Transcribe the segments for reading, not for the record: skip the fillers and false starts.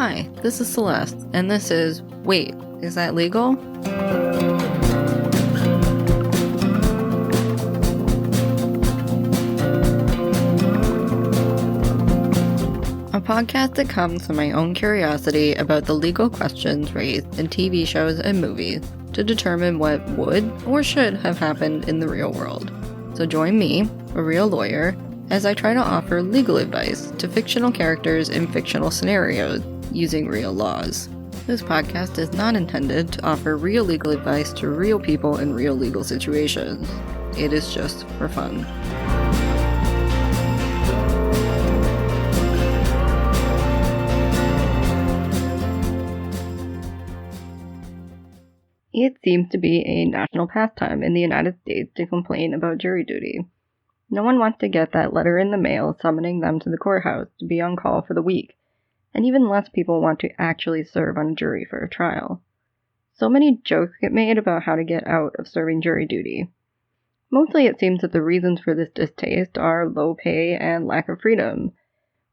Hi, this is Celeste, and this is Wait, Is That Legal? A podcast that comes from my own curiosity about the legal questions raised in TV shows and movies to determine what would or should have happened in the real world. So join me, a real lawyer, as I try to offer legal advice to fictional characters in fictional scenarios using real laws. This podcast is not intended to offer real legal advice to real people in real legal situations. It is just for fun. It seems to be a national pastime in the United States to complain about jury duty. No one wants to get that letter in the mail summoning them to the courthouse to be on call for the week, and even less people want to actually serve on a jury for a trial. So many jokes get made about how to get out of serving jury duty. Mostly it seems that the reasons for this distaste are low pay and lack of freedom,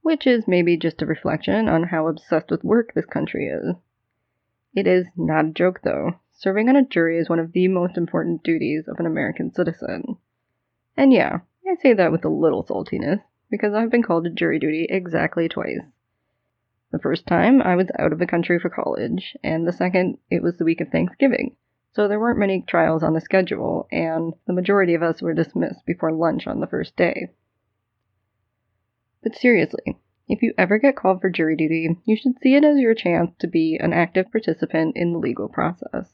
which is maybe just a reflection on how obsessed with work this country is. It is not a joke though. Serving on a jury is one of the most important duties of an American citizen. And yeah, I say that with a little saltiness, because I've been called to jury duty exactly twice. The first time, I was out of the country for college, and the second, it was the week of Thanksgiving, so there weren't many trials on the schedule, and the majority of us were dismissed before lunch on the first day. But seriously, if you ever get called for jury duty, you should see it as your chance to be an active participant in the legal process.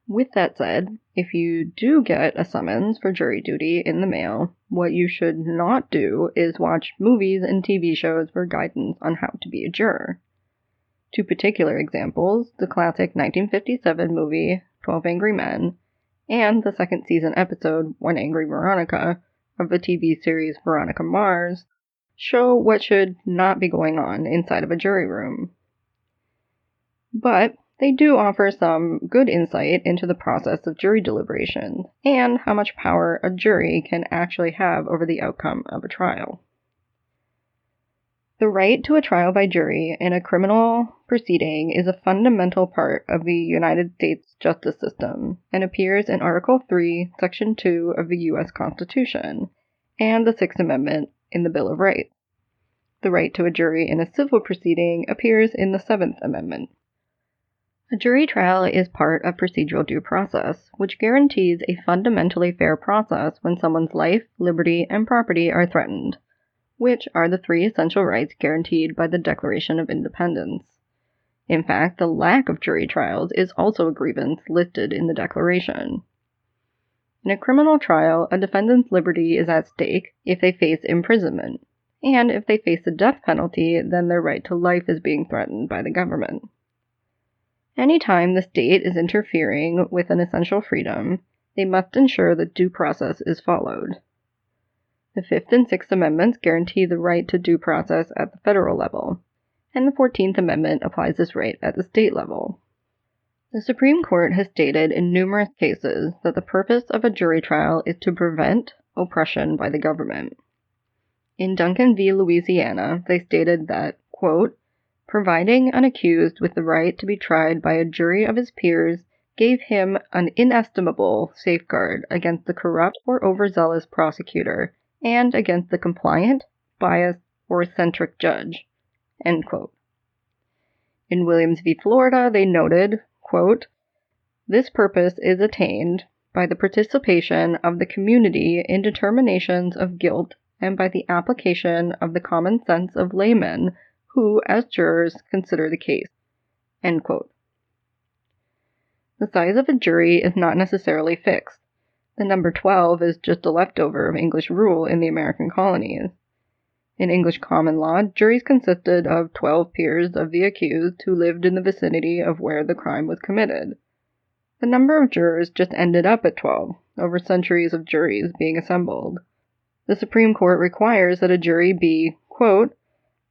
With that said, if you do get a summons for jury duty in the mail, what you should not do is watch movies and TV shows for guidance on how to be a juror. Two particular examples, the classic 1957 movie 12 Angry Men and the second season episode One Angry Veronica of the TV series Veronica Mars, show what should not be going on inside of a jury room. But they do offer some good insight into the process of jury deliberation and how much power a jury can actually have over the outcome of a trial. The right to a trial by jury in a criminal proceeding is a fundamental part of the United States justice system and appears in Article 3, Section 2 of the U.S. Constitution and the Sixth Amendment in the Bill of Rights. The right to a jury in a civil proceeding appears in the Seventh Amendment. A jury trial is part of procedural due process, which guarantees a fundamentally fair process when someone's life, liberty, and property are threatened, which are the three essential rights guaranteed by the Declaration of Independence. In fact, the lack of jury trials is also a grievance listed in the Declaration. In a criminal trial, a defendant's liberty is at stake if they face imprisonment, and if they face the death penalty, then their right to life is being threatened by the government. Anytime the state is interfering with an essential freedom, they must ensure that due process is followed. The Fifth and Sixth Amendments guarantee the right to due process at the federal level, and the 14th Amendment applies this right at the state level. The Supreme Court has stated in numerous cases that the purpose of a jury trial is to prevent oppression by the government. In Duncan v. Louisiana, they stated that, quote, providing an accused with the right to be tried by a jury of his peers gave him an inestimable safeguard against the corrupt or overzealous prosecutor and against the compliant, biased, or eccentric judge, end quote. In Williams v. Florida, they noted, quote, this purpose is attained by the participation of the community in determinations of guilt and by the application of the common sense of laymen who, as jurors, consider the case, end quote. The size of a jury is not necessarily fixed. The number 12 is just a leftover of English rule in the American colonies. In English common law, juries consisted of 12 peers of the accused who lived in the vicinity of where the crime was committed. The number of jurors just ended up at 12, over centuries of juries being assembled. The Supreme Court requires that a jury be, quote,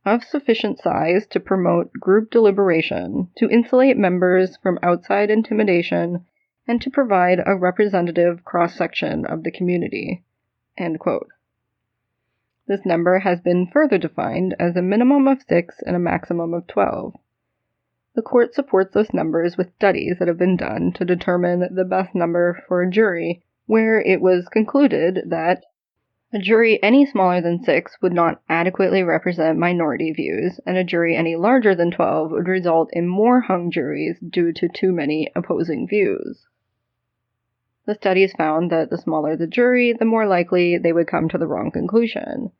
of sufficient size to promote group deliberation, to insulate members from outside intimidation, and to provide a representative cross-section of the community, end quote. This number has been further defined as a minimum of 6 and a maximum of 12. The court supports those numbers with studies that have been done to determine the best number for a jury, where it was concluded that a jury any smaller than 6 would not adequately represent minority views, and a jury any larger than 12 would result in more hung juries due to too many opposing views. The studies found that the smaller the jury, the more likely they would come to the wrong conclusion,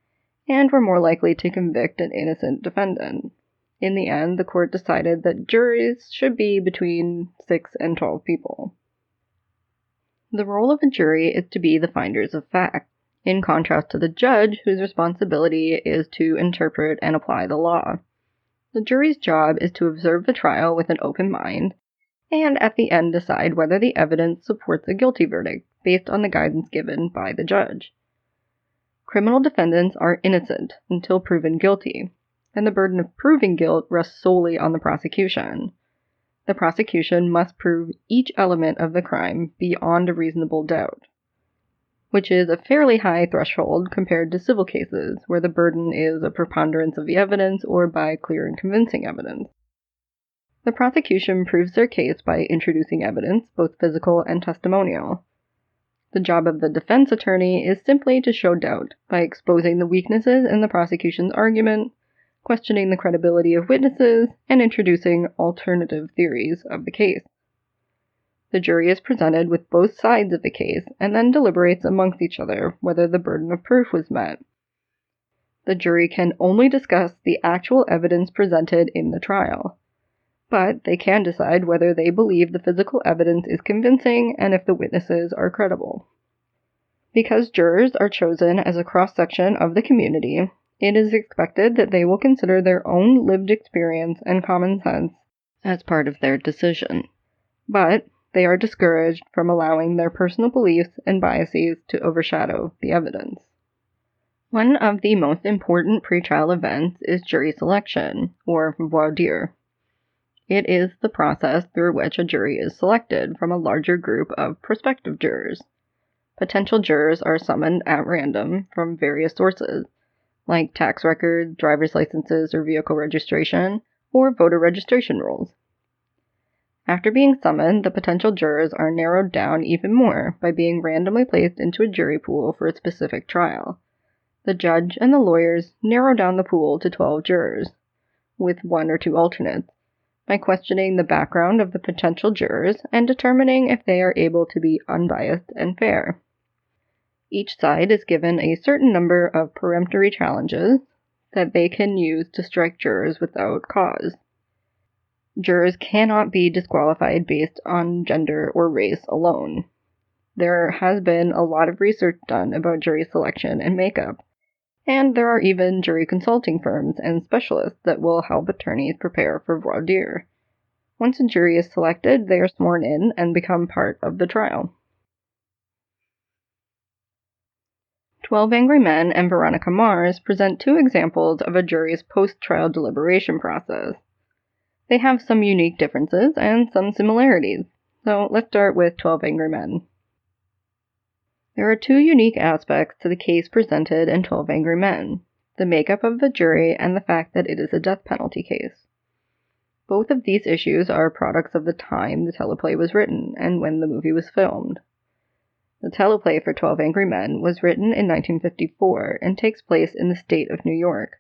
and were more likely to convict an innocent defendant. In the end, the court decided that juries should be between 6 and 12 people. The role of a jury is to be the finders of fact, in contrast to the judge, whose responsibility is to interpret and apply the law. The jury's job is to observe the trial with an open mind, and at the end decide whether the evidence supports a guilty verdict based on the guidance given by the judge. Criminal defendants are innocent until proven guilty, and the burden of proving guilt rests solely on the prosecution. The prosecution must prove each element of the crime beyond a reasonable doubt, which is a fairly high threshold compared to civil cases, where the burden is a preponderance of the evidence or by clear and convincing evidence. The prosecution proves their case by introducing evidence, both physical and testimonial. The job of the defense attorney is simply to show doubt by exposing the weaknesses in the prosecution's argument, questioning the credibility of witnesses, and introducing alternative theories of the case. The jury is presented with both sides of the case and then deliberates amongst each other whether the burden of proof was met. The jury can only discuss the actual evidence presented in the trial, but they can decide whether they believe the physical evidence is convincing and if the witnesses are credible. Because jurors are chosen as a cross-section of the community, it is expected that they will consider their own lived experience and common sense as part of their decision, but they are discouraged from allowing their personal beliefs and biases to overshadow the evidence. One of the most important pretrial events is jury selection, or voir dire. It is the process through which a jury is selected from a larger group of prospective jurors. Potential jurors are summoned at random from various sources, like tax records, driver's licenses or vehicle registration, or voter registration rolls. After being summoned, the potential jurors are narrowed down even more by being randomly placed into a jury pool for a specific trial. The judge and the lawyers narrow down the pool to 12 jurors, with 1 or 2 alternates, by questioning the background of the potential jurors and determining if they are able to be unbiased and fair. Each side is given a certain number of peremptory challenges that they can use to strike jurors without cause. Jurors cannot be disqualified based on gender or race alone. There has been a lot of research done about jury selection and makeup, and there are even jury consulting firms and specialists that will help attorneys prepare for voir dire. Once a jury is selected, they are sworn in and become part of the trial. 12 Angry Men and Veronica Mars present 2 examples of a jury's post-trial deliberation process. They have some unique differences and some similarities, so let's start with 12 Angry Men. There are 2 unique aspects to the case presented in 12 Angry Men: the makeup of the jury and the fact that it is a death penalty case. Both of these issues are products of the time the teleplay was written and when the movie was filmed. The teleplay for 12 Angry Men was written in 1954 and takes place in the state of New York.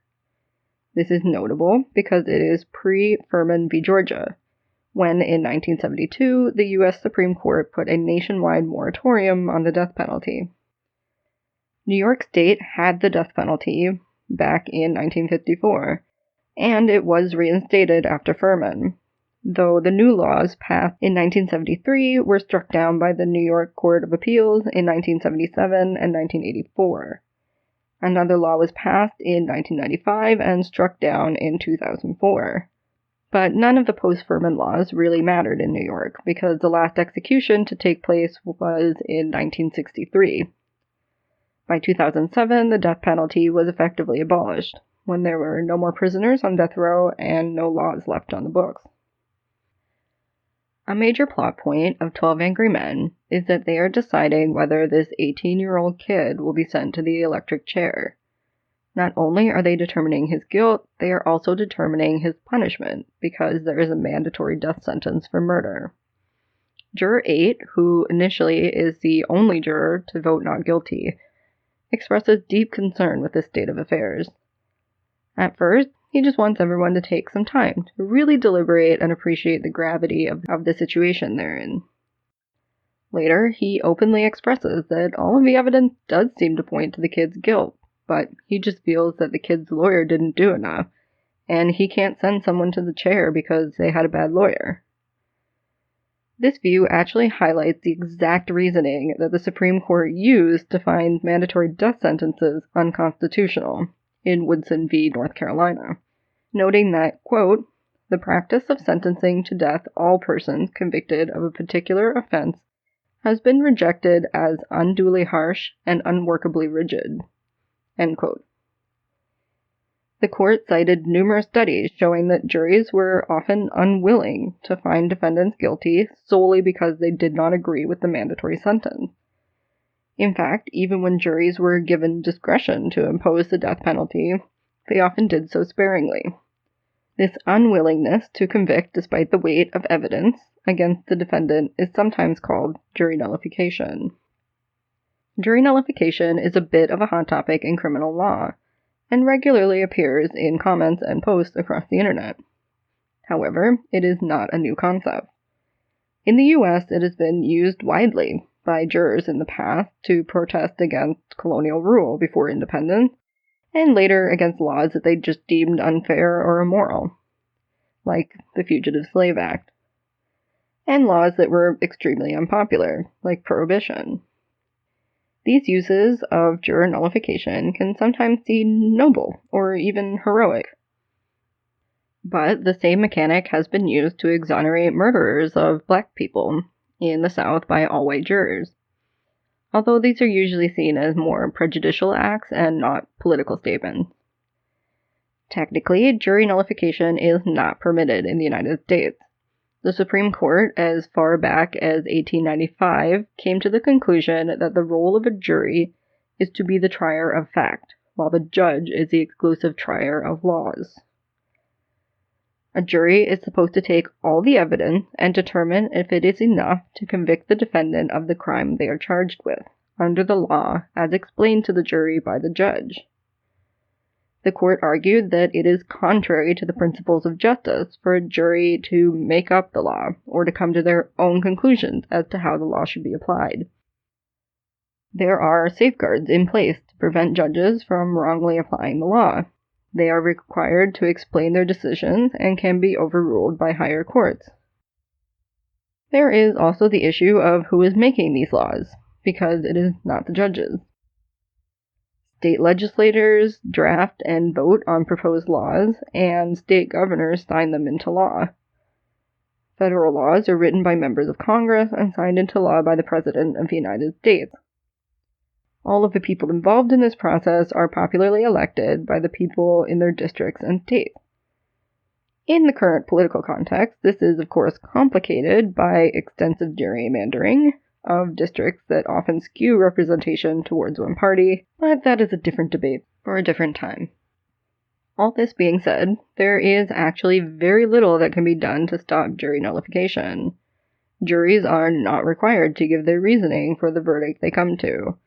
This is notable because it is pre-Furman v. Georgia, when in 1972 the U.S. Supreme Court put a nationwide moratorium on the death penalty. New York State had the death penalty back in 1954, and it was reinstated after Furman, though the new laws passed in 1973 were struck down by the New York Court of Appeals in 1977 and 1984. Another law was passed in 1995 and struck down in 2004. But none of the post-Furman laws really mattered in New York, because the last execution to take place was in 1963. By 2007, the death penalty was effectively abolished, when there were no more prisoners on death row and no laws left on the books. A major plot point of 12 Angry Men is that they are deciding whether this 18-year-old kid will be sent to the electric chair. Not only are they determining his guilt, they are also determining his punishment, because there is a mandatory death sentence for murder. Juror 8, who initially is the only juror to vote not guilty, expresses deep concern with this state of affairs. At first, he just wants everyone to take some time to really deliberate and appreciate the gravity of the situation they're in. Later, he openly expresses that all of the evidence does seem to point to the kid's guilt, but he just feels that the kid's lawyer didn't do enough, and he can't send someone to the chair because they had a bad lawyer. This view actually highlights the exact reasoning that the Supreme Court used to find mandatory death sentences unconstitutional in Woodson v. North Carolina, noting that, quote, "The practice of sentencing to death all persons convicted of a particular offense has been rejected as unduly harsh and unworkably rigid," end quote. The court cited numerous studies showing that juries were often unwilling to find defendants guilty solely because they did not agree with the mandatory sentence. In fact, even when juries were given discretion to impose the death penalty, they often did so sparingly. This unwillingness to convict despite the weight of evidence against the defendant is sometimes called jury nullification. Jury nullification is a bit of a hot topic in criminal law, and regularly appears in comments and posts across the internet. However, it is not a new concept. In the US, it has been used widely by jurors in the past to protest against colonial rule before independence, and later against laws that they just deemed unfair or immoral, like the Fugitive Slave Act, and laws that were extremely unpopular, like Prohibition. These uses of juror nullification can sometimes seem noble or even heroic. But the same mechanic has been used to exonerate murderers of black people in the South by all-white jurors, although these are usually seen as more prejudicial acts and not political statements. Technically, jury nullification is not permitted in the United States. The Supreme Court, as far back as 1895, came to the conclusion that the role of a jury is to be the trier of fact, while the judge is the exclusive trier of laws. A jury is supposed to take all the evidence and determine if it is enough to convict the defendant of the crime they are charged with, under the law as explained to the jury by the judge. The court argued that it is contrary to the principles of justice for a jury to make up the law or to come to their own conclusions as to how the law should be applied. There are safeguards in place to prevent judges from wrongly applying the law. They are required to explain their decisions and can be overruled by higher courts. There is also the issue of who is making these laws, because it is not the judges. State legislators draft and vote on proposed laws, and state governors sign them into law. Federal laws are written by members of Congress and signed into law by the President of the United States. All of the people involved in this process are popularly elected by the people in their districts and states. In the current political context, this is of course complicated by extensive gerrymandering of districts that often skew representation towards one party, but that is a different debate for a different time. All this being said, there is actually very little that can be done to stop jury nullification. Juries are not required to give their reasoning for the verdict they come to.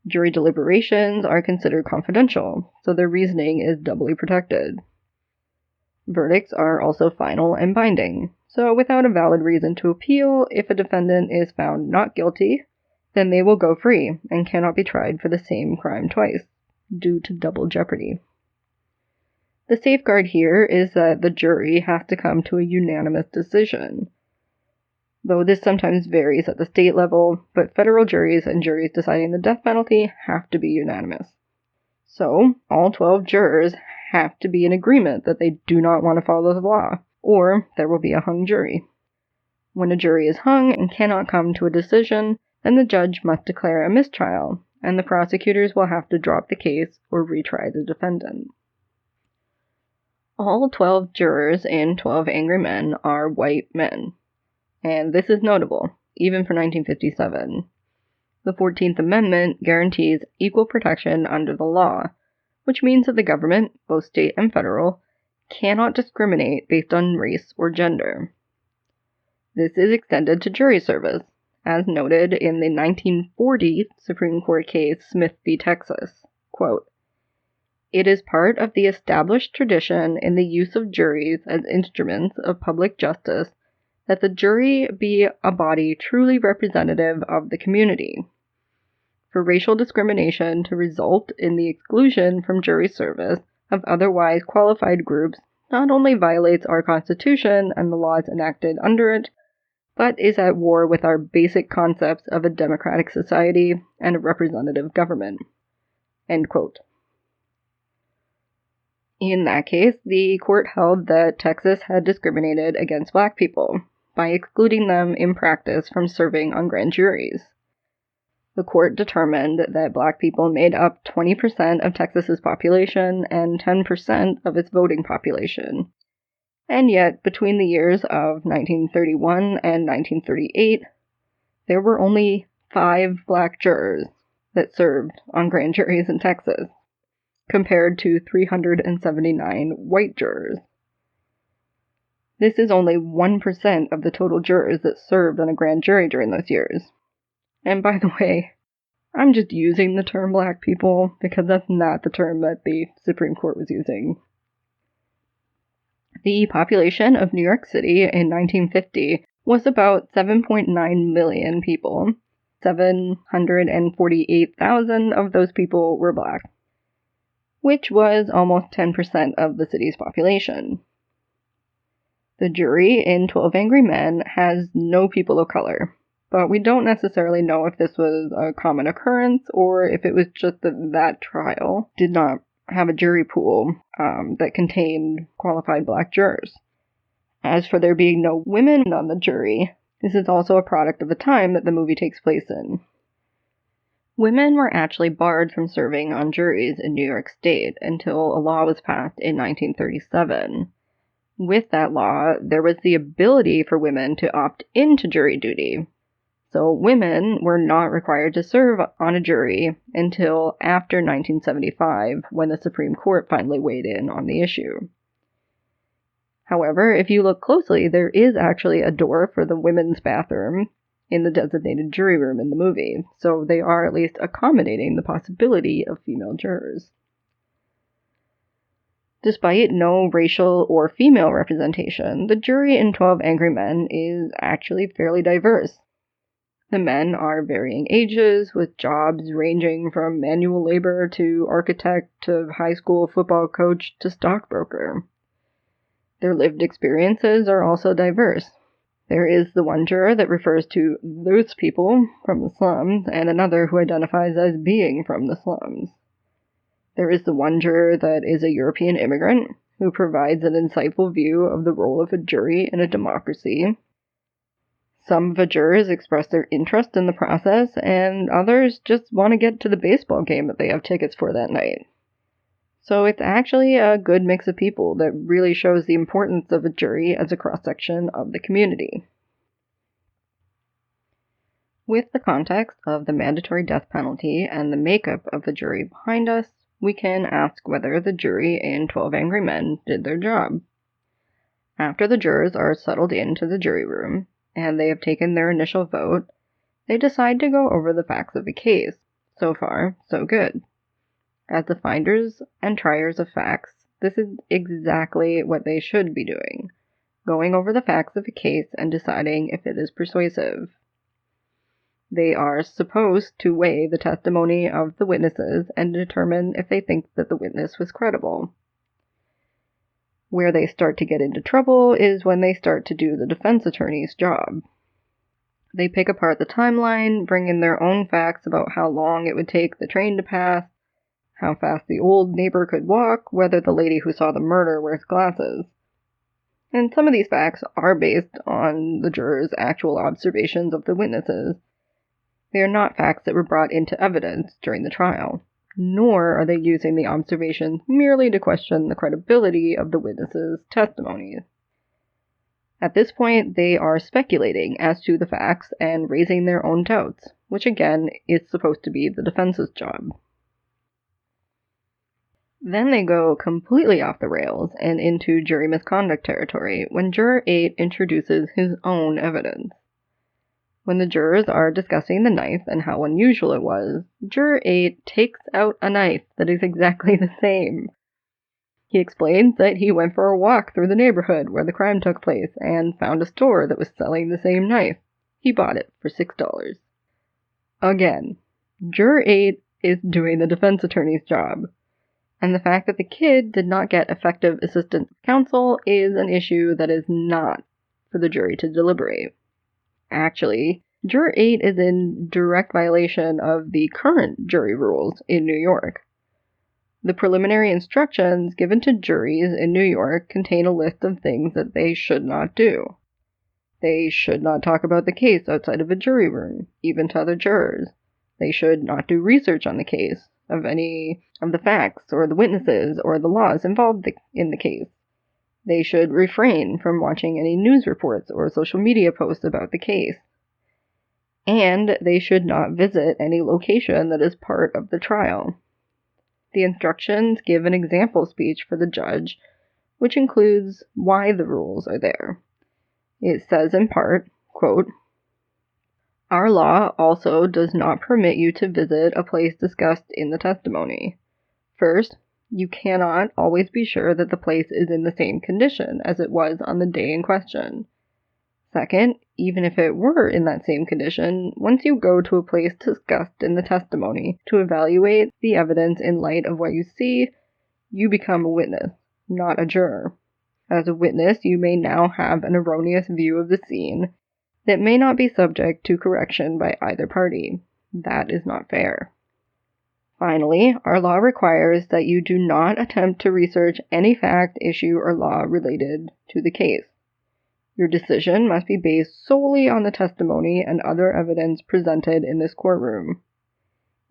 Jury deliberations are considered confidential, so their reasoning is doubly protected. Verdicts are also final and binding, so without a valid reason to appeal, if a defendant is found not guilty, then they will go free and cannot be tried for the same crime twice, due to double jeopardy. The safeguard here is that the jury has to come to a unanimous decision, though this sometimes varies at the state level, but federal juries and juries deciding the death penalty have to be unanimous. So, all 12 jurors have to be in agreement that they do not want to follow the law, or there will be a hung jury. When a jury is hung and cannot come to a decision, then the judge must declare a mistrial, and the prosecutors will have to drop the case or retry the defendant. All 12 jurors in 12 Angry Men are white men, and this is notable, even for 1957. The 14th Amendment guarantees equal protection under the law, which means that the government, both state and federal, cannot discriminate based on race or gender. This is extended to jury service, as noted in the 1940 Supreme Court case Smith v. Texas. Quote, "It is part of the established tradition in the use of juries as instruments of public justice that the jury be a body truly representative of the community. For racial discrimination to result in the exclusion from jury service of otherwise qualified groups not only violates our Constitution and the laws enacted under it, but is at war with our basic concepts of a democratic society and a representative government." End quote. In that case, the court held that Texas had discriminated against Black people by excluding them in practice from serving on grand juries. The court determined that Black people made up 20% of Texas's population and 10% of its voting population. And yet, between the years of 1931 and 1938, there were only 5 Black jurors that served on grand juries in Texas, compared to 379 white jurors. This is only 1% of the total jurors that served on a grand jury during those years. And by the way, I'm just using the term Black people because that's not the term that the Supreme Court was using. The population of New York City in 1950 was about 7.9 million people. 748,000 of those people were Black, which was almost 10% of the city's population. The jury in 12 Angry Men has no people of color, but we don't necessarily know if this was a common occurrence or if it was just that that trial did not have a jury pool that contained qualified Black jurors. As for there being no women on the jury, this is also a product of the time that the movie takes place in. Women were actually barred from serving on juries in New York State until a law was passed in 1937. With that law, there was the ability for women to opt into jury duty. So women were not required to serve on a jury until after 1975, when the Supreme Court finally weighed in on the issue. However, if you look closely, there is actually a door for the women's bathroom in the designated jury room in the movie, so they are at least accommodating the possibility of female jurors. Despite no racial or female representation, the jury in 12 Angry Men is actually fairly diverse. The men are varying ages, with jobs ranging from manual labor to architect to high school football coach to stockbroker. Their lived experiences are also diverse. There is the one juror that refers to those people from the slums, and another who identifies as being from the slums. There is the one juror that is a European immigrant, who provides an insightful view of the role of a jury in a democracy. Some of the jurors express their interest in the process, and others just want to get to the baseball game that they have tickets for that night. So it's actually a good mix of people that really shows the importance of a jury as a cross-section of the community. With the context of the mandatory death penalty and the makeup of the jury behind us, we can ask whether the jury in 12 Angry Men did their job. After the jurors are settled into the jury room, and they have taken their initial vote, they decide to go over the facts of the case. So far, so good. As the finders and triers of facts, this is exactly what they should be doing, going over the facts of a case and deciding if it is persuasive. They are supposed to weigh the testimony of the witnesses and determine if they think that the witness was credible. Where they start to get into trouble is when they start to do the defense attorney's job. They pick apart the timeline, bring in their own facts about how long it would take the train to pass, how fast the old neighbor could walk, whether the lady who saw the murder wears glasses. And some of these facts are based on the jurors' actual observations of the witnesses. They are not facts that were brought into evidence during the trial, nor are they using the observations merely to question the credibility of the witnesses' testimonies. At this point, they are speculating as to the facts and raising their own doubts, which again is supposed to be the defense's job. Then they go completely off the rails and into jury misconduct territory when Juror 8 introduces his own evidence. When the jurors are discussing the knife and how unusual it was, Juror 8 takes out a knife that is exactly the same. He explains that he went for a walk through the neighborhood where the crime took place and found a store that was selling the same knife. He bought it for $6. Again, Juror 8 is doing the defense attorney's job, and the fact that the kid did not get effective assistance counsel is an issue that is not for the jury to deliberate. Actually, Juror 8 is in direct violation of the current jury rules in New York. The preliminary instructions given to juries in New York contain a list of things that they should not do. They should not talk about the case outside of a jury room, even to other jurors. They should not do research on the case, of any of the facts or the witnesses or the laws involved in the case. They should refrain from watching any news reports or social media posts about the case. And they should not visit any location that is part of the trial. The instructions give an example speech for the judge, which includes why the rules are there. It says in part, quote, "Our law also does not permit you to visit a place discussed in the testimony. First, you cannot always be sure that the place is in the same condition as it was on the day in question. Second, even if it were in that same condition, once you go to a place discussed in the testimony to evaluate the evidence in light of what you see, you become a witness, not a juror. As a witness, you may now have an erroneous view of the scene that may not be subject to correction by either party. That is not fair. Finally, our law requires that you do not attempt to research any fact, issue, or law related to the case. Your decision must be based solely on the testimony and other evidence presented in this courtroom.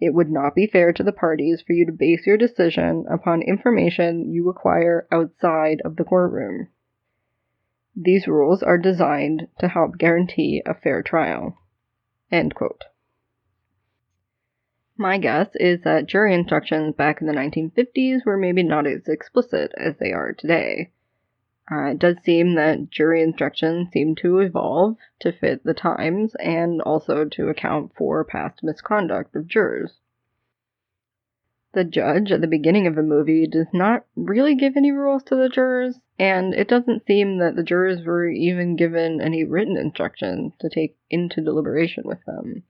It would not be fair to the parties for you to base your decision upon information you acquire outside of the courtroom. These rules are designed to help guarantee a fair trial." End quote. My guess is that jury instructions back in the 1950s were maybe not as explicit as they are today. It does seem that jury instructions seem to evolve to fit the times and also to account for past misconduct of jurors. The judge at the beginning of a movie does not really give any rules to the jurors, and it doesn't seem that the jurors were even given any written instructions to take into deliberation with them.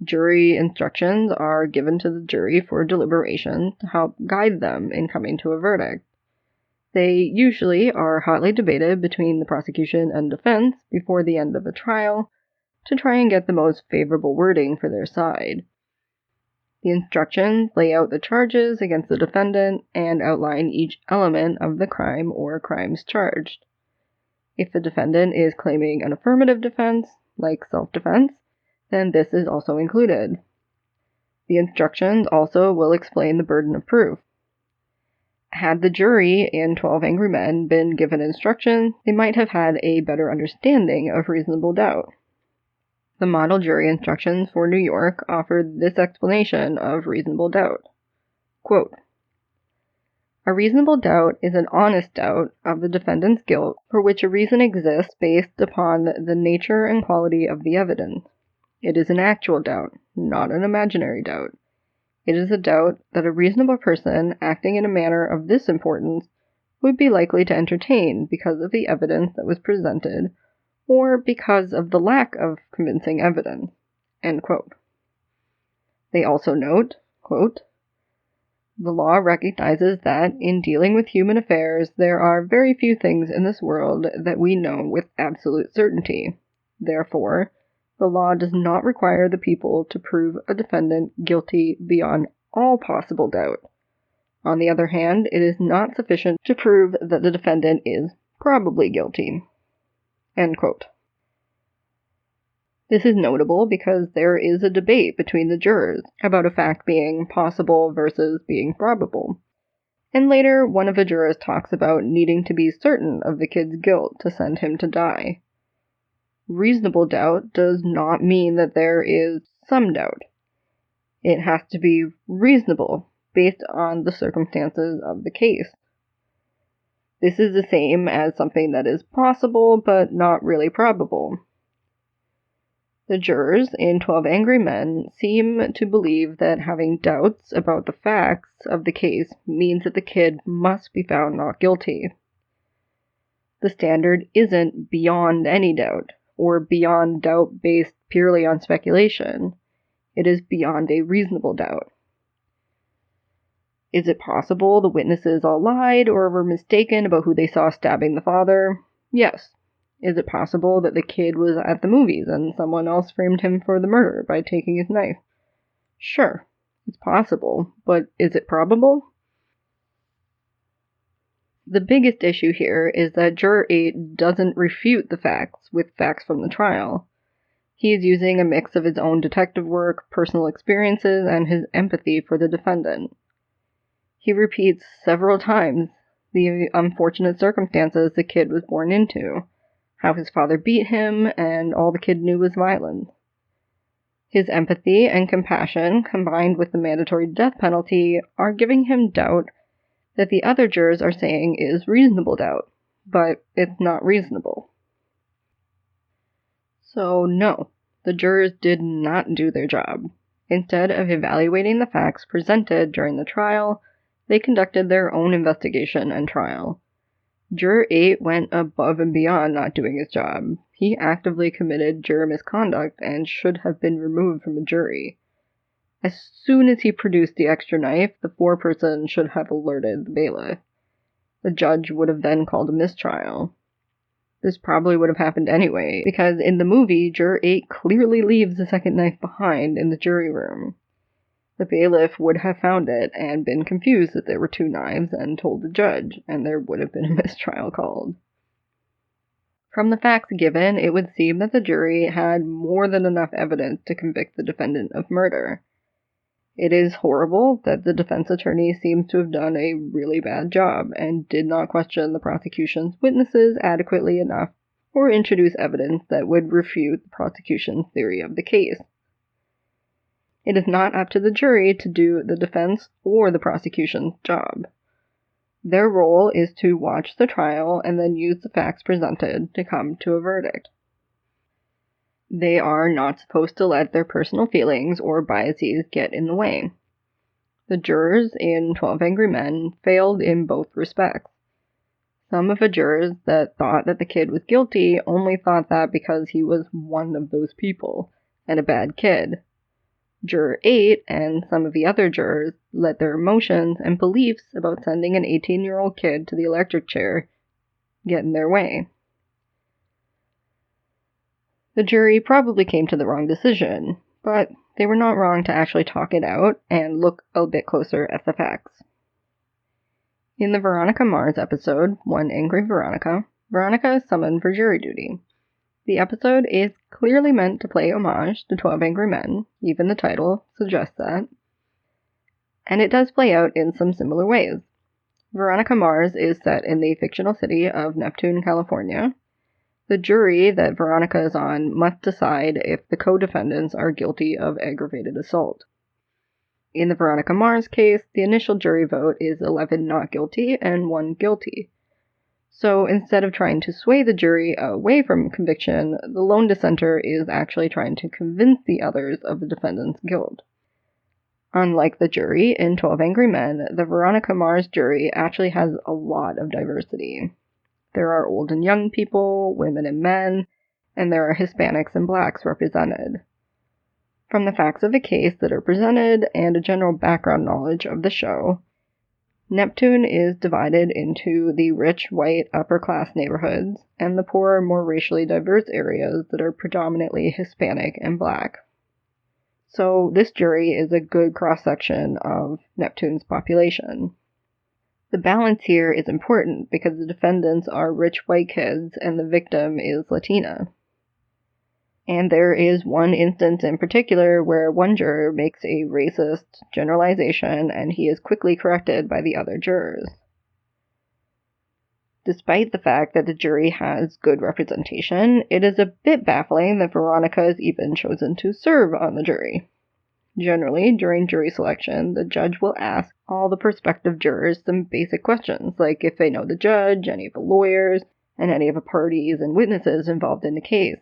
Jury instructions are given to the jury for deliberation to help guide them in coming to a verdict. They usually are hotly debated between the prosecution and defense before the end of a trial to try and get the most favorable wording for their side. The instructions lay out the charges against the defendant and outline each element of the crime or crimes charged. If the defendant is claiming an affirmative defense, like self-defense, then this is also included. The instructions also will explain the burden of proof. Had the jury in 12 Angry Men been given instructions, they might have had a better understanding of reasonable doubt. The model jury instructions for New York offered this explanation of reasonable doubt. Quote, "A reasonable doubt is an honest doubt of the defendant's guilt for which a reason exists based upon the nature and quality of the evidence. It is an actual doubt, not an imaginary doubt. It is a doubt that a reasonable person acting in a manner of this importance would be likely to entertain because of the evidence that was presented or because of the lack of convincing evidence." End quote. They also note, quote, "The law recognizes that in dealing with human affairs, there are very few things in this world that we know with absolute certainty. Therefore, the law does not require the people to prove a defendant guilty beyond all possible doubt. On the other hand, it is not sufficient to prove that the defendant is probably guilty." End quote. This is notable because there is a debate between the jurors about a fact being possible versus being probable. And later, one of the jurors talks about needing to be certain of the kid's guilt to send him to die. Reasonable doubt does not mean that there is some doubt. It has to be reasonable based on the circumstances of the case. This is the same as something that is possible but not really probable. The jurors in 12 Angry Men seem to believe that having doubts about the facts of the case means that the kid must be found not guilty. The standard isn't beyond any doubt, or beyond doubt based purely on speculation. It is beyond a reasonable doubt. Is it possible the witnesses all lied or were mistaken about who they saw stabbing the father? Yes. Is it possible that the kid was at the movies and someone else framed him for the murder by taking his knife? Sure, it's possible, but is it probable? The biggest issue here is that Juror 8 doesn't refute the facts with facts from the trial. He is using a mix of his own detective work, personal experiences, and his empathy for the defendant. He repeats several times the unfortunate circumstances the kid was born into, how his father beat him, and all the kid knew was violence. His empathy and compassion, combined with the mandatory death penalty, are giving him doubt that the other jurors are saying is reasonable doubt, but it's not reasonable. So no, the jurors did not do their job. Instead of evaluating the facts presented during the trial, they conducted their own investigation and trial. Juror 8 went above and beyond not doing his job. He actively committed juror misconduct and should have been removed from a jury. As soon as he produced the extra knife, the foreperson should have alerted the bailiff. The judge would have then called a mistrial. This probably would have happened anyway, because in the movie, Juror 8 clearly leaves the second knife behind in the jury room. The bailiff would have found it and been confused that there were two knives and told the judge, and there would have been a mistrial called. From the facts given, it would seem that the jury had more than enough evidence to convict the defendant of murder. It is horrible that the defense attorney seems to have done a really bad job and did not question the prosecution's witnesses adequately enough or introduce evidence that would refute the prosecution's theory of the case. It is not up to the jury to do the defense or the prosecution's job. Their role is to watch the trial and then use the facts presented to come to a verdict. They are not supposed to let their personal feelings or biases get in the way. The jurors in 12 Angry Men failed in both respects. Some of the jurors that thought that the kid was guilty only thought that because he was one of those people and a bad kid. Juror 8 and some of the other jurors let their emotions and beliefs about sending an 18-year-old kid to the electric chair get in their way. The jury probably came to the wrong decision, but they were not wrong to actually talk it out and look a bit closer at the facts. In the Veronica Mars episode, One Angry Veronica, Veronica is summoned for jury duty. The episode is clearly meant to play homage to 12 Angry Men, even the title suggests that. And it does play out in some similar ways. Veronica Mars is set in the fictional city of Neptune, California. The jury that Veronica is on must decide if the co-defendants are guilty of aggravated assault. In the Veronica Mars case, the initial jury vote is 11 not guilty and 1 guilty. So instead of trying to sway the jury away from conviction, the lone dissenter is actually trying to convince the others of the defendant's guilt. Unlike the jury in 12 Angry Men, the Veronica Mars jury actually has a lot of diversity. There are old and young people, women and men, and there are Hispanics and blacks represented. From the facts of the case that are presented and a general background knowledge of the show, Neptune is divided into the rich, white, upper-class neighborhoods and the poorer, more racially diverse areas that are predominantly Hispanic and black. So this jury is a good cross-section of Neptune's population. The balance here is important because the defendants are rich white kids and the victim is Latina. And there is one instance in particular where one juror makes a racist generalization and he is quickly corrected by the other jurors. Despite the fact that the jury has good representation, it is a bit baffling that Veronica is even chosen to serve on the jury. Generally, during jury selection, the judge will ask all the prospective jurors some basic questions, like if they know the judge, any of the lawyers, and any of the parties and witnesses involved in the case.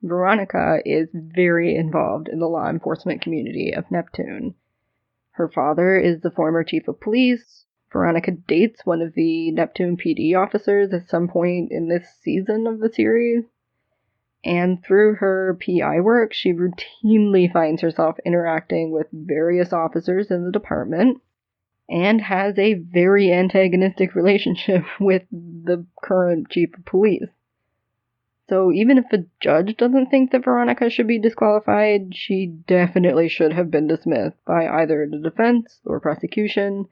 Veronica is very involved in the law enforcement community of Neptune. Her father is the former chief of police. Veronica dates one of the Neptune PD officers at some point in this season of the series. And through her PI work, she routinely finds herself interacting with various officers in the department and has a very antagonistic relationship with the current chief of police. So even if a judge doesn't think that Veronica should be disqualified, she definitely should have been dismissed by either the defense or prosecution.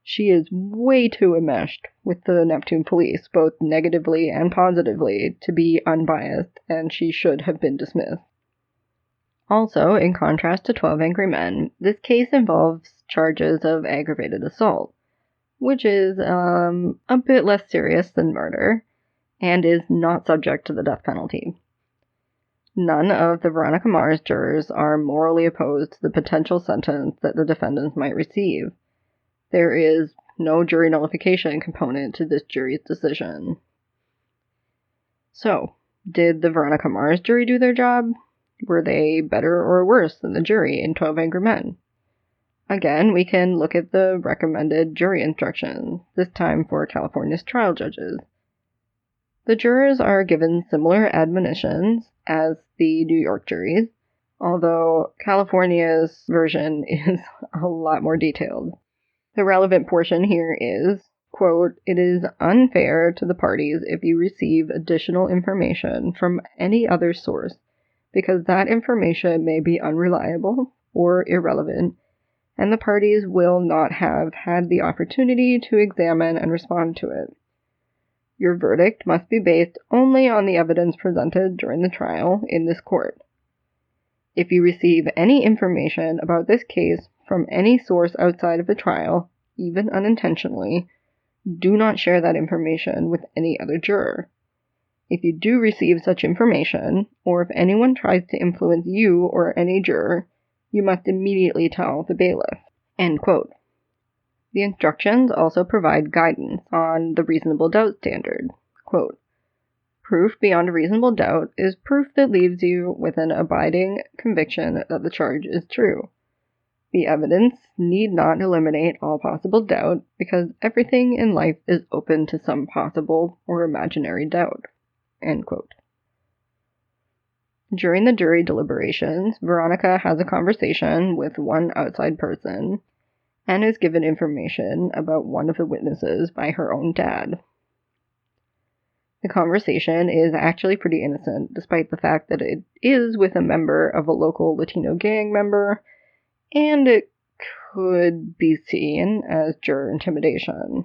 She is way too enmeshed with the Neptune police, both negatively and positively, to be unbiased, and she should have been dismissed. Also, in contrast to 12 Angry Men, this case involves charges of aggravated assault, which is a bit less serious than murder, and is not subject to the death penalty. None of the Veronica Mars jurors are morally opposed to the potential sentence that the defendants might receive. There is no jury nullification component to this jury's decision. So, did the Veronica Mars jury do their job? Were they better or worse than the jury in 12 Angry Men? Again, we can look at the recommended jury instructions, this time for California's trial judges. The jurors are given similar admonitions as the New York juries, although California's version is a lot more detailed. The relevant portion here is, quote, "It is unfair to the parties if you receive additional information from any other source, because that information may be unreliable or irrelevant, and the parties will not have had the opportunity to examine and respond to it. Your verdict must be based only on the evidence presented during the trial in this court. If you receive any information about this case from any source outside of the trial, even unintentionally, do not share that information with any other juror. If you do receive such information, or if anyone tries to influence you or any juror, you must immediately tell the bailiff." End quote. The instructions also provide guidance on the reasonable doubt standard. Quote, "Proof beyond a reasonable doubt is proof that leaves you with an abiding conviction that the charge is true. The evidence need not eliminate all possible doubt, because everything in life is open to some possible or imaginary doubt." End quote. During the jury deliberations, Veronica has a conversation with one outside person and is given information about one of the witnesses by her own dad. The conversation is actually pretty innocent, despite the fact that it is with a member of a local Latino gang member, and it could be seen as juror intimidation.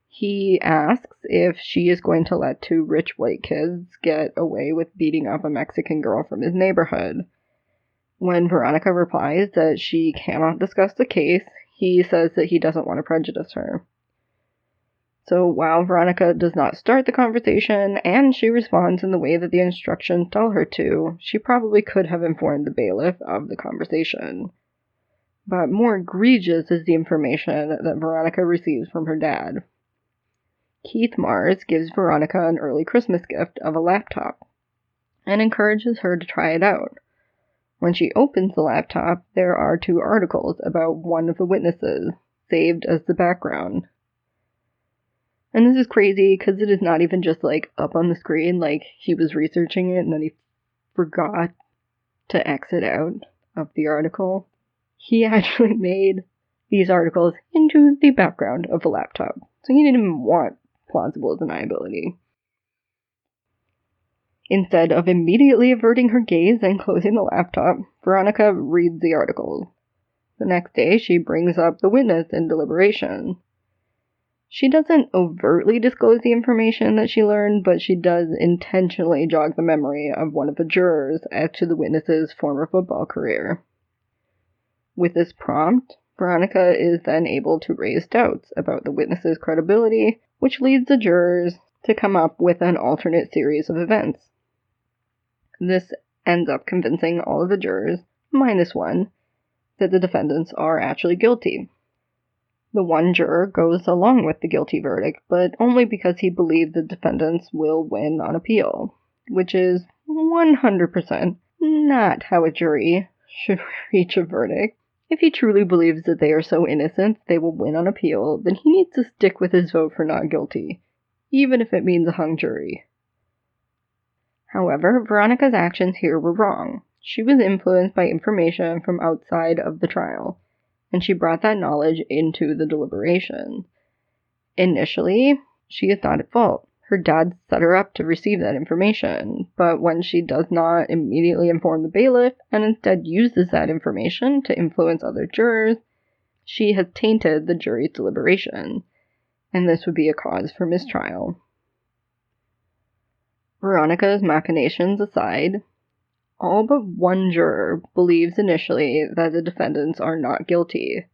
He asks if she is going to let two rich white kids get away with beating up a Mexican girl from his neighborhood. When Veronica replies that she cannot discuss the case, he says that he doesn't want to prejudice her. So while Veronica does not start the conversation, and she responds in the way that the instructions tell her to, she probably could have informed the bailiff of the conversation. But more egregious is the information that Veronica receives from her dad. Keith Mars gives Veronica an early Christmas gift of a laptop and encourages her to try it out. When she opens the laptop, there are two articles about one of the witnesses, saved as the background. And this is crazy because it is not even just up on the screen, he was researching it and then he forgot to exit out of the article. He actually made these articles into the background of the laptop. So he didn't even want plausible deniability. Instead of immediately averting her gaze and closing the laptop, Veronica reads the articles. The next day, she brings up the witness in deliberation. She doesn't overtly disclose the information that she learned, but she does intentionally jog the memory of one of the jurors as to the witness's former football career. With this prompt, Veronica is then able to raise doubts about the witness's credibility, which leads the jurors to come up with an alternate series of events. This ends up convincing all of the jurors, minus one, that the defendants are actually guilty. The one juror goes along with the guilty verdict, but only because he believes the defendants will win on appeal, which is 100% not how a jury should reach a verdict. If he truly believes that they are so innocent they will win on appeal, then he needs to stick with his vote for not guilty, even if it means a hung jury. However, Veronica's actions here were wrong. She was influenced by information from outside of the trial, and she brought that knowledge into the deliberation. Initially, she is not at fault. Her dad set her up to receive that information, but when she does not immediately inform the bailiff and instead uses that information to influence other jurors, she has tainted the jury's deliberation, and this would be a cause for mistrial. Veronica's machinations aside, all but one juror believes initially that the defendants are not guilty.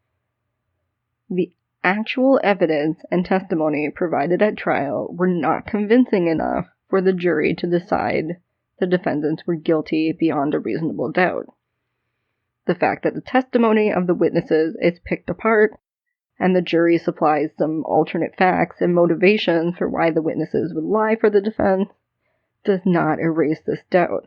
The actual evidence and testimony provided at trial were not convincing enough for the jury to decide the defendants were guilty beyond a reasonable doubt. The fact that the testimony of the witnesses is picked apart and the jury supplies some alternate facts and motivations for why the witnesses would lie for the defense does not erase this doubt.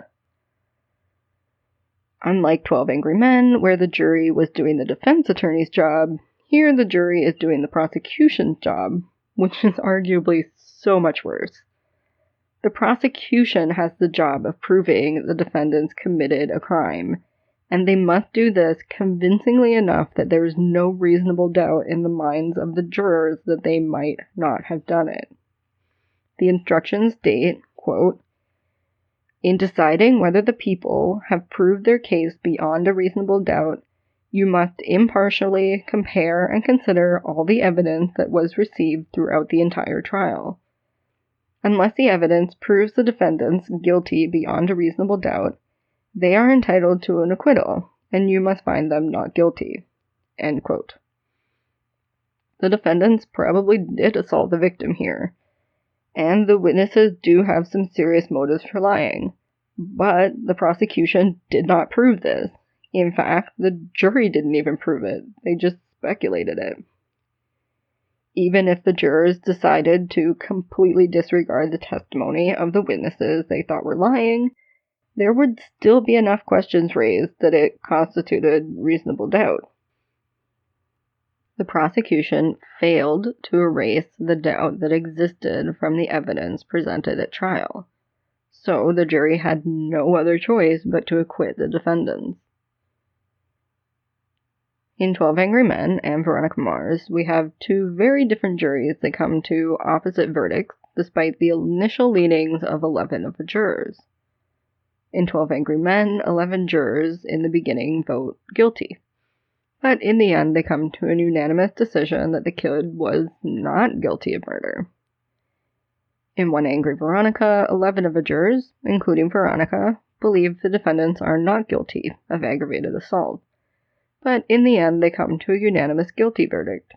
Unlike 12 Angry Men, where the jury was doing the defense attorney's job, here the jury is doing the prosecution's job, which is arguably so much worse. The prosecution has the job of proving the defendants committed a crime, and they must do this convincingly enough that there is no reasonable doubt in the minds of the jurors that they might not have done it. The instructions state, quote, "In deciding whether the people have proved their case beyond a reasonable doubt, you must impartially compare and consider all the evidence that was received throughout the entire trial. Unless the evidence proves the defendants guilty beyond a reasonable doubt, they are entitled to an acquittal, and you must find them not guilty." End quote. The defendants probably did assault the victim here, and the witnesses do have some serious motives for lying, but the prosecution did not prove this. In fact, the jury didn't even prove it, they just speculated it. Even if the jurors decided to completely disregard the testimony of the witnesses they thought were lying, there would still be enough questions raised that it constituted reasonable doubt. The prosecution failed to erase the doubt that existed from the evidence presented at trial, so the jury had no other choice but to acquit the defendants. In 12 Angry Men and Veronica Mars, we have two very different juries that come to opposite verdicts despite the initial leanings of 11 of the jurors. In 12 Angry Men, 11 jurors in the beginning vote guilty, but in the end they come to a unanimous decision that the kid was not guilty of murder. In One Angry Veronica, 11 of the jurors, including Veronica, believe the defendants are not guilty of aggravated assault, but in the end they come to a unanimous guilty verdict.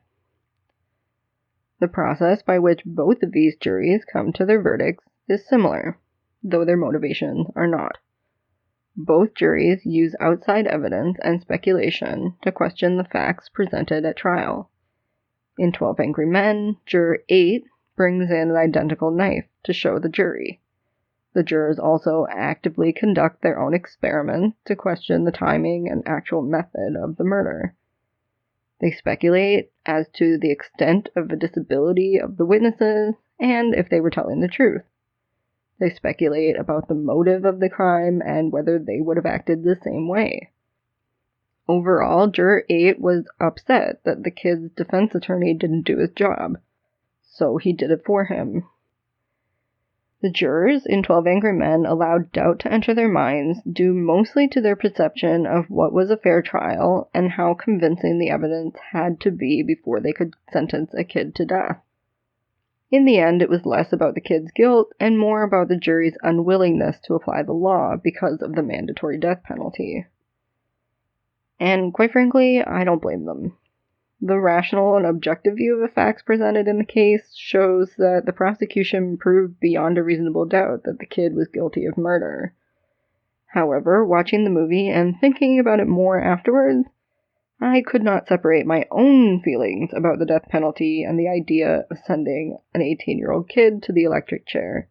The process by which both of these juries come to their verdicts is similar, though their motivations are not. Both juries use outside evidence and speculation to question the facts presented at trial. In 12 Angry Men, Juror 8 brings in an identical knife to show the jury. The jurors also actively conduct their own experiments to question the timing and actual method of the murder. They speculate as to the extent of the disability of the witnesses and if they were telling the truth. They speculate about the motive of the crime and whether they would have acted the same way. Overall, Juror 8 was upset that the kid's defense attorney didn't do his job, so he did it for him. The jurors in 12 Angry Men allowed doubt to enter their minds due mostly to their perception of what was a fair trial and how convincing the evidence had to be before they could sentence a kid to death. In the end, it was less about the kid's guilt and more about the jury's unwillingness to apply the law because of the mandatory death penalty. And quite frankly, I don't blame them. The rational and objective view of the facts presented in the case shows that the prosecution proved beyond a reasonable doubt that the kid was guilty of murder. However, watching the movie and thinking about it more afterwards, I could not separate my own feelings about the death penalty and the idea of sending an 18-year-old kid to the electric chair.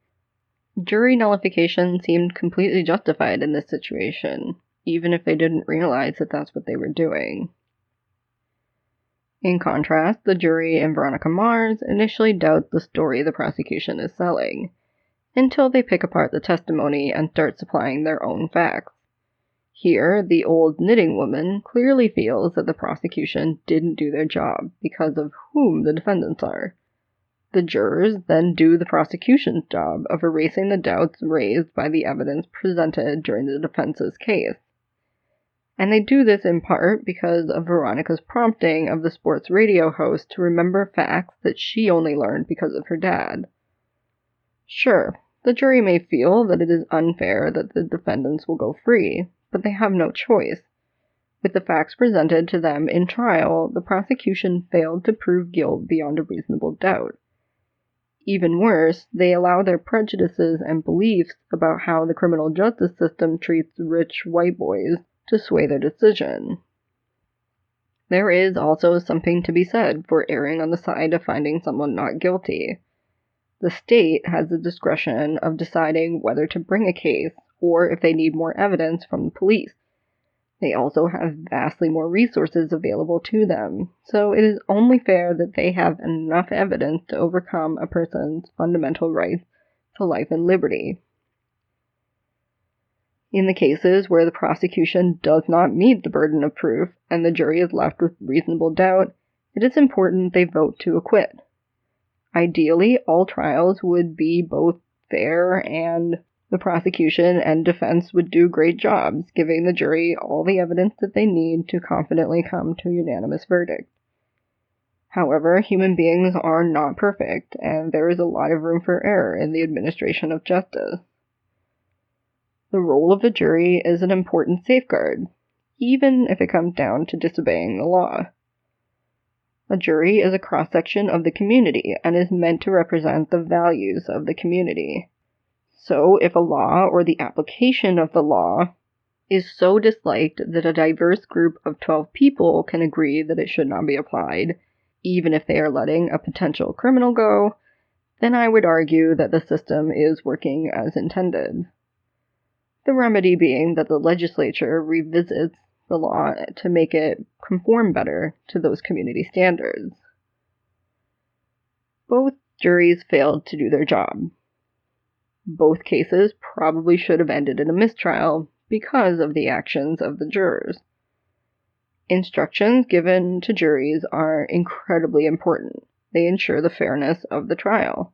Jury nullification seemed completely justified in this situation, even if they didn't realize that that's what they were doing. In contrast, the jury in Veronica Mars initially doubts the story the prosecution is selling, until they pick apart the testimony and start supplying their own facts. Here, the old knitting woman clearly feels that the prosecution didn't do their job because of whom the defendants are. The jurors then do the prosecution's job of erasing the doubts raised by the evidence presented during the defense's case. And they do this in part because of Veronica's prompting of the sports radio host to remember facts that she only learned because of her dad. Sure, the jury may feel that it is unfair that the defendants will go free, but they have no choice. With the facts presented to them in trial, the prosecution failed to prove guilt beyond a reasonable doubt. Even worse, they allow their prejudices and beliefs about how the criminal justice system treats rich white boys to sway their decision. There is also something to be said for erring on the side of finding someone not guilty. The state has the discretion of deciding whether to bring a case or if they need more evidence from the police. They also have vastly more resources available to them, so it is only fair that they have enough evidence to overcome a person's fundamental rights to life and liberty. In the cases where the prosecution does not meet the burden of proof and the jury is left with reasonable doubt, it is important they vote to acquit. Ideally, all trials would be both fair and the prosecution and defense would do great jobs, giving the jury all the evidence that they need to confidently come to a unanimous verdict. However, human beings are not perfect, and there is a lot of room for error in the administration of justice. The role of the jury is an important safeguard, even if it comes down to disobeying the law. A jury is a cross-section of the community and is meant to represent the values of the community. So, if a law or the application of the law is so disliked that a diverse group of 12 people can agree that it should not be applied, even if they are letting a potential criminal go, then I would argue that the system is working as intended. The remedy being that the legislature revisits the law to make it conform better to those community standards. Both juries failed to do their job. Both cases probably should have ended in a mistrial because of the actions of the jurors. Instructions given to juries are incredibly important. They ensure the fairness of the trial.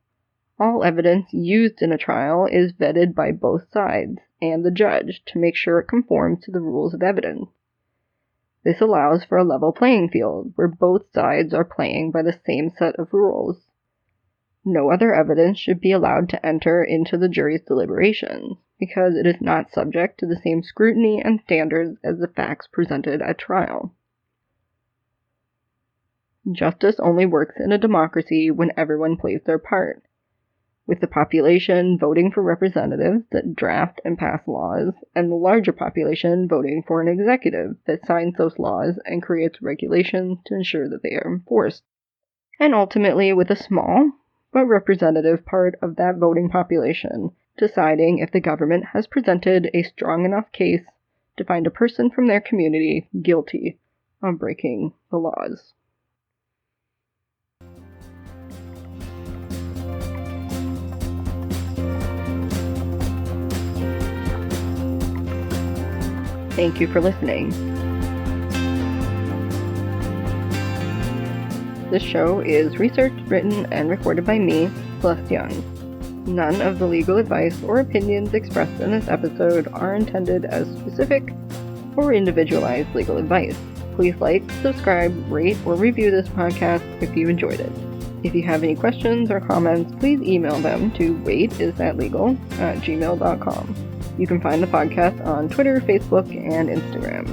All evidence used in a trial is vetted by both sides and the judge to make sure it conforms to the rules of evidence. This allows for a level playing field where both sides are playing by the same set of rules. No other evidence should be allowed to enter into the jury's deliberations, because it is not subject to the same scrutiny and standards as the facts presented at trial. Justice only works in a democracy when everyone plays their part. With the population voting for representatives that draft and pass laws, and the larger population voting for an executive that signs those laws and creates regulations to ensure that they are enforced. And ultimately with a small but representative part of that voting population deciding if the government has presented a strong enough case to find a person from their community guilty of breaking the laws. Thank you for listening. This show is researched, written, and recorded by me, Céleste Young. None of the legal advice or opinions expressed in this episode are intended as specific or individualized legal advice. Please like, subscribe, rate, or review this podcast if you enjoyed it. If you have any questions or comments, please email them to waitisthatlegal@gmail.com. You can find the podcast on Twitter, Facebook, and Instagram.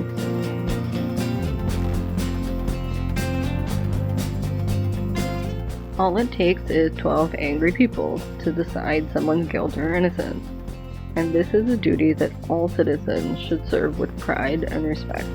All it takes is 12 angry people to decide someone's guilt or innocence. and this is a duty that all citizens should serve with pride and respect.